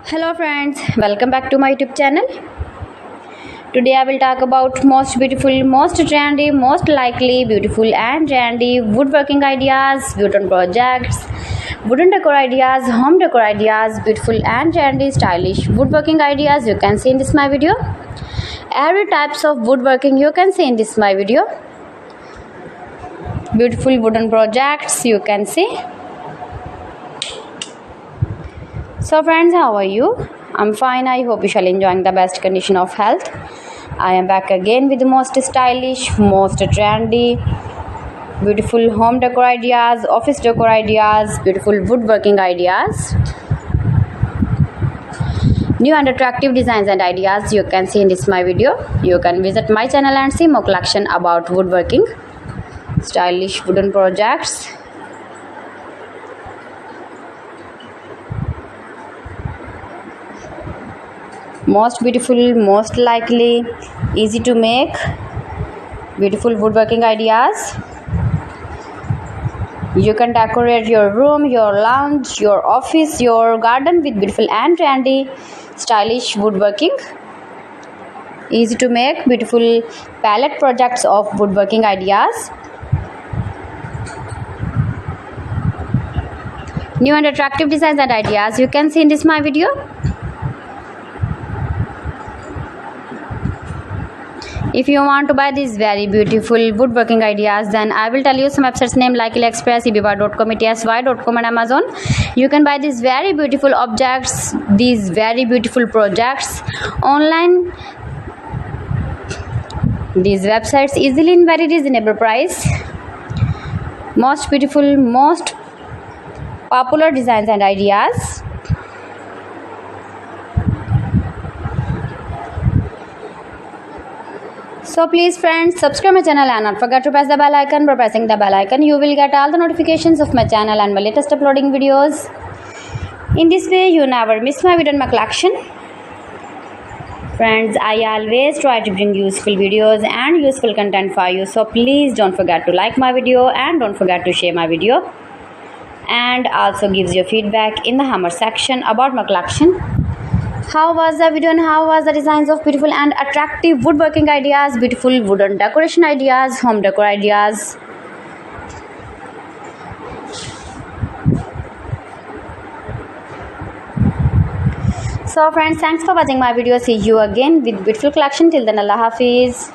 Hello friends, welcome back to my YouTube channel. Today I will talk about most beautiful, most trendy, most likely beautiful and trendy woodworking ideas, wooden projects, wooden decor ideas, home decor ideas, beautiful and trendy stylish woodworking ideas you can see in this my video. Every types of woodworking you can see in this my video. Beautiful wooden projects you can see. So friends, how are you? I'm fine. I hope you shall enjoying the best condition of health. I am back again with the most stylish, most trendy, beautiful home decor ideas, office decor ideas, beautiful woodworking ideas, new and attractive designs and ideas you can see in this my video. You can visit my channel and see more collection about woodworking, stylish wooden projects. Most beautiful, most likely, easy to make, beautiful woodworking ideas. You can decorate your room, your lounge, your office, your garden with beautiful and trendy, stylish woodworking. Easy to make, beautiful palette projects of woodworking ideas. New and attractive designs and ideas you can see in this my video. If you want to buy these very beautiful woodworking ideas, then I will tell you some websites name like AliExpress, eBay.com, ETSY.com and Amazon. You can buy these very beautiful objects, these very beautiful projects online. These websites easily in very reasonable price. Most beautiful, most popular designs and ideas. So please friends, subscribe my channel and not forget to press the bell icon. By pressing the bell icon you will get all the notifications of my channel and my latest uploading videos. In this way you never miss my video in my collection. Friends, I always try to bring useful videos and useful content for you. So please don't forget to like my video and don't forget to share my video. And also gives your feedback in the hammer section about my collection. How was the video and how was the designs of beautiful and attractive woodworking ideas, beautiful wooden decoration ideas, home decor ideas. So friends, thanks for watching my video. See you again with beautiful collection. Till then, Allah Hafiz.